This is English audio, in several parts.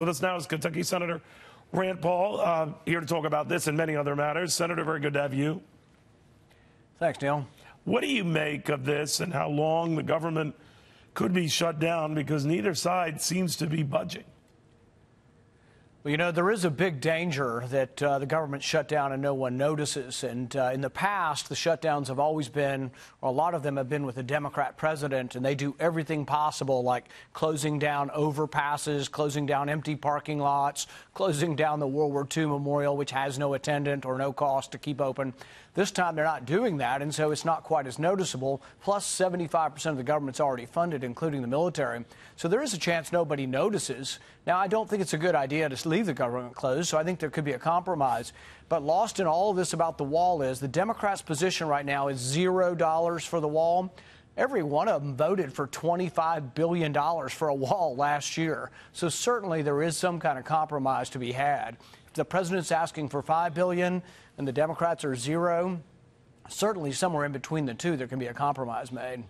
With us now is Kentucky Senator Rand Paul, here to talk about this and many other matters. Senator, very good to have you. Thanks, Neil. What do you make of this and how long the government could be shut down, because neither side seems to be budging? Well, you know, there is a big danger that the government shut down and no one notices. And in the past, the shutdowns have always been, or a lot of them have been with a Democrat president, and they do everything possible, like closing down overpasses, closing down empty parking lots, closing down the World War II memorial, which has no attendant or no cost to keep open. This time they're not doing that, and so it's not quite as noticeable. Plus, 75% of the government's already funded, including the military. So there is a chance nobody notices. Now, I don't think it's a good idea to leave the government closed, so I think there could be a compromise. But lost in all of this about the wall is the Democrats' position right now is $0 for the wall. Every one of them voted for $25 billion for a wall last year. So certainly there is some kind of compromise to be had. If the president's asking for $5 billion and the Democrats are $0, certainly somewhere in between the two there can be a compromise made.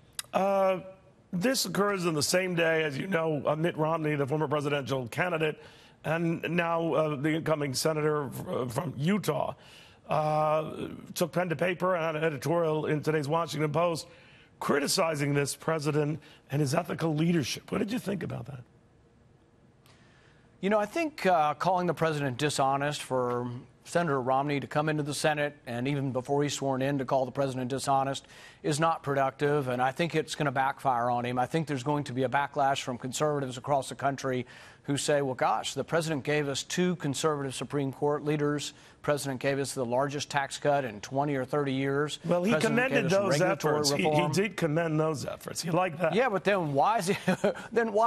This occurs on the same day, as you know, Mitt Romney, the former presidential candidate, and now the incoming senator from Utah, took pen to paper and had an editorial in today's Washington Post criticizing this president and his ethical leadership. What did you think about that? You know, I think calling the president dishonest for Senator Romney to come into the Senate, and even before he's sworn in, to call the president dishonest is not productive, and I think it's going to backfire on him. I think there's going to be a backlash from conservatives across the country who say, well, gosh, the president gave us two conservative Supreme Court leaders. The president gave us the largest tax cut in 20 or 30 years. Well, he commended those efforts. He did commend those efforts. You like that? Yeah, but then why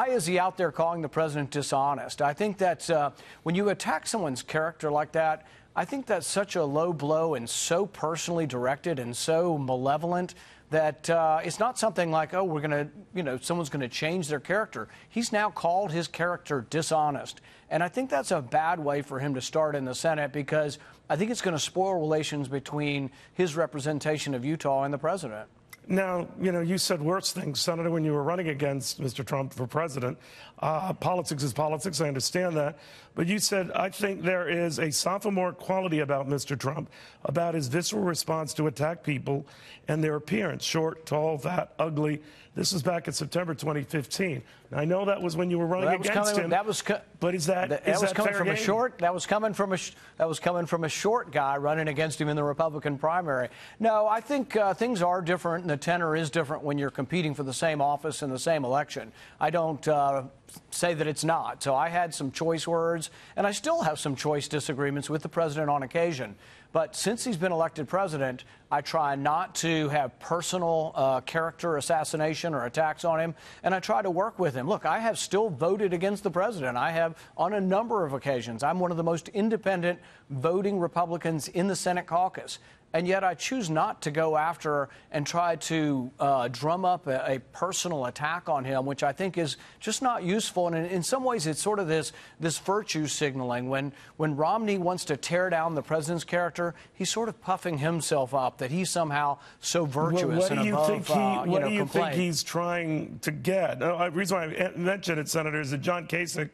is he out there calling the president dishonest? I think that's when you attack someone's character like that, I think that's such a low blow and so personally directed and so malevolent that it's not something like, oh, we're going to, someone's going to change their character. He's now called his character dishonest. And I think that's a bad way for him to start in the Senate, because I think it's going to spoil relations between his representation of Utah and the president. Now, you said worse things, Senator, when you were running against Mr. Trump for president. Politics is politics. I understand that. But you said, I think there is a sophomore quality about Mr. Trump, about his visceral response to attack people and their appearance, short, tall, fat, ugly. This was back in September 2015. Now, I know that was when you were running against him. But is that coming from game? That was coming from a short guy running against him in the Republican primary. No, I think things are different, and the tenor is different when you're competing for the same office in the same election. I don't say that it's not. So I had some choice words, and I still have some choice disagreements with the president on occasion. But since he's been elected president, I try not to have personal character assassination or attacks on him, and I try to work with him. Look, I have still voted against the president. I have on a number of occasions. I'm one of the most independent voting Republicans in the Senate caucus. And yet I choose not to go after and try to drum up a personal attack on him, which I think is just not useful. And in some ways, it's sort of this virtue signaling. When Romney wants to tear down the president's character, he's sort of puffing himself up that he's somehow so virtuous and above What do you think he's trying to get? The reason why I mentioned it, Senator, is that John Kasich,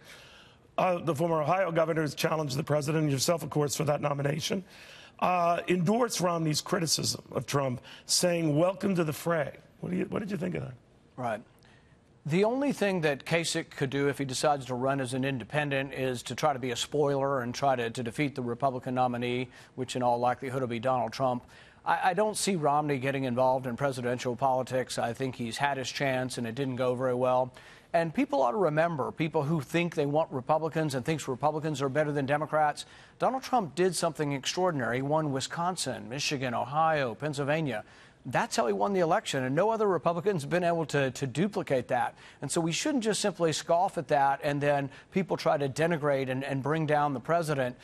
the former Ohio governor, has challenged the president, and yourself, of course, for that nomination. Endorsed Romney's criticism of Trump, saying, welcome to the fray. What did you think of that? Right. The only thing that Kasich could do if he decides to run as an independent is to try to be a spoiler and try to defeat the Republican nominee, which in all likelihood will be Donald Trump. I don't see Romney getting involved in presidential politics. I think he's had his chance, and it didn't go very well. And people ought to remember, people who think they want Republicans and thinks Republicans are better than Democrats, Donald Trump did something extraordinary. He won Wisconsin, Michigan, Ohio, Pennsylvania. That's how he won the election, and no other Republicans have been able to duplicate that. And so we shouldn't just simply scoff at that and then people try to denigrate and bring down the president.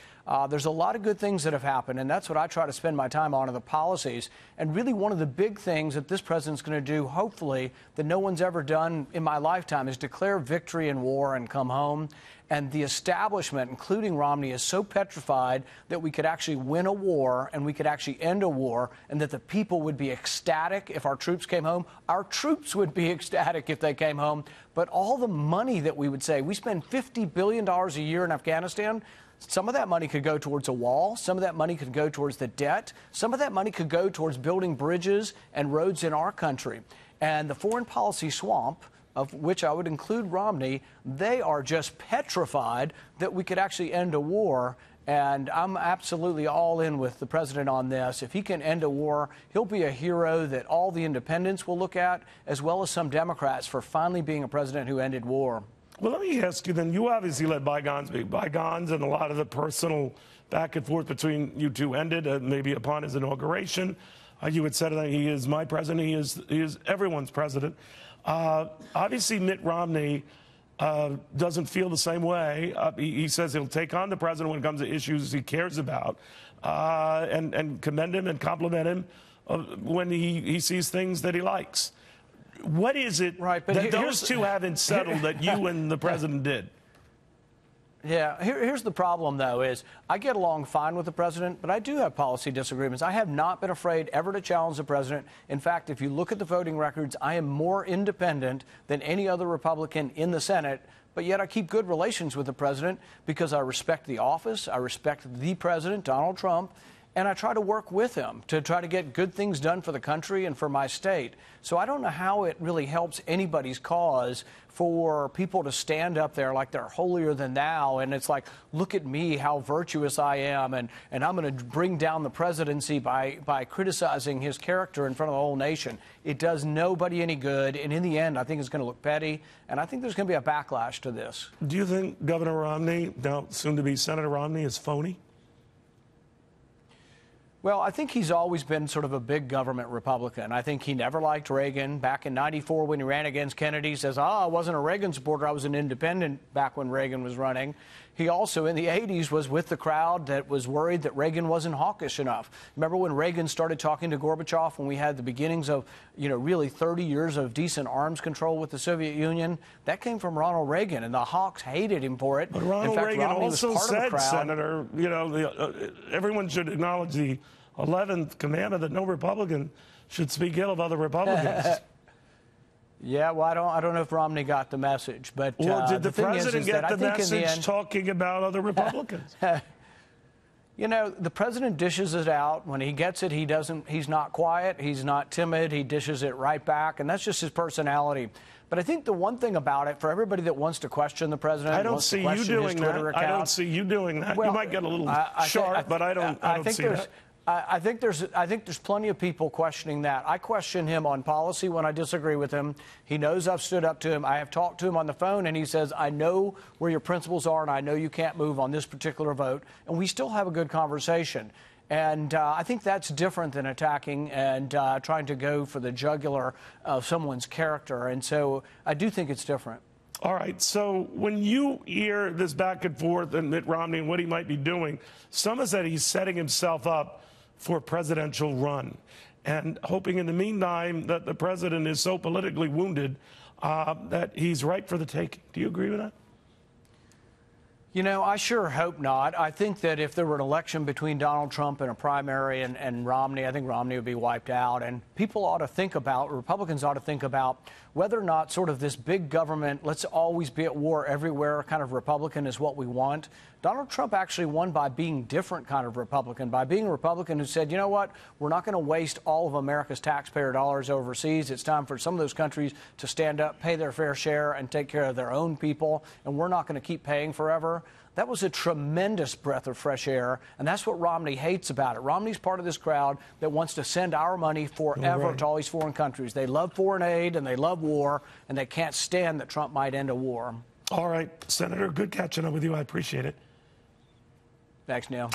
There's a lot of good things that have happened, and that's what I try to spend my time on, are the policies. And really one of the big things that this president's going to do, hopefully, that no one's ever done in my lifetime, is declare victory in war and come home. And the establishment, including Romney, is so petrified that we could actually win a war and we could actually end a war, and that the people would be ecstatic if our troops came home. Our troops would be ecstatic if they came home. But all the money that we would say, we spend $50 billion a year in Afghanistan. Some of that money could go towards a wall. Some of that money could go towards the debt. Some of that money could go towards building bridges and roads in our country. And the foreign policy swamp, of which I would include Romney, they are just petrified that we could actually end a war. And I'm absolutely all in with the president on this. If he can end a war, he'll be a hero that all the independents will look at, as well as some Democrats, for finally being a president who ended war. Well, let me ask you then, you obviously let bygones be bygones, and a lot of the personal back and forth between you two ended maybe upon his inauguration. You had said that he is my president, he is everyone's president. Obviously, Mitt Romney doesn't feel the same way. He says he'll take on the president when it comes to issues he cares about, and commend him and compliment him when he sees things that he likes. What is it that those two haven't settled that you and the president did? Yeah, here's the problem, though, is I get along fine with the president, but I do have policy disagreements. I have not been afraid ever to challenge the president. In fact, if you look at the voting records, I am more independent than any other Republican in the Senate, but yet I keep good relations with the president because I respect the office, I respect the president, Donald Trump, and I try to work with him to try to get good things done for the country and for my state. So I don't know how it really helps anybody's cause for people to stand up there like they're holier than thou, and it's like, look at me, how virtuous I am, and I'm going to bring down the presidency by criticizing his character in front of the whole nation. It does nobody any good, and in the end, I think it's going to look petty, and I think there's going to be a backlash to this. Do you think Governor Romney, now soon to be Senator Romney, is phony? Well, I think he's always been sort of a big government Republican. I think he never liked Reagan. Back in '94 when he ran against Kennedy, he says, I wasn't a Reagan supporter, I was an independent back when Reagan was running. He also, in the 80s, was with the crowd that was worried that Reagan wasn't hawkish enough. Remember when Reagan started talking to Gorbachev when we had the beginnings of, really 30 years of decent arms control with the Soviet Union? That came from Ronald Reagan, and the hawks hated him for it. But Ronald Reagan also said, Senator, everyone should acknowledge the 11th commandment that no Republican should speak ill of other Republicans. Yeah, well, I don't know if Romney got the message, but or did the president get the message talking about other Republicans? The president dishes it out. When he gets it, he's not quiet, he's not timid, he dishes it right back, and that's just his personality. But I think the one thing about it, for everybody that wants to question the president, I don't see you doing that. I don't see you doing that. Well, you might get a little sharp, but I don't see that. I think there's plenty of people questioning that. I question him on policy when I disagree with him. He knows I've stood up to him. I have talked to him on the phone, and he says, I know where your principles are, and I know you can't move on this particular vote. And we still have a good conversation. And I think that's different than attacking and trying to go for the jugular of someone's character. And so I do think it's different. All right, so when you hear this back and forth and Mitt Romney and what he might be doing, some have said he's setting himself up for a presidential run and hoping in the meantime that the president is so politically wounded that he's ripe for the taking. Do you agree with that? I sure hope not. I think that if there were an election between Donald Trump and a primary and Romney, I think Romney would be wiped out. And people ought to think about, Republicans ought to think about whether or not sort of this big government, let's always be at war everywhere kind of Republican is what we want. Donald Trump actually won by being different kind of Republican, by being a Republican who said, you know what, we're not going to waste all of America's taxpayer dollars overseas. It's time for some of those countries to stand up, pay their fair share, and take care of their own people, and we're not going to keep paying forever. That was a tremendous breath of fresh air, and that's what Romney hates about it. Romney's part of this crowd that wants to send our money forever to all these foreign countries. They love foreign aid, and they love war, and they can't stand that Trump might end a war. All right, Senator, good catching up with you. I appreciate it. Thanks, Neil.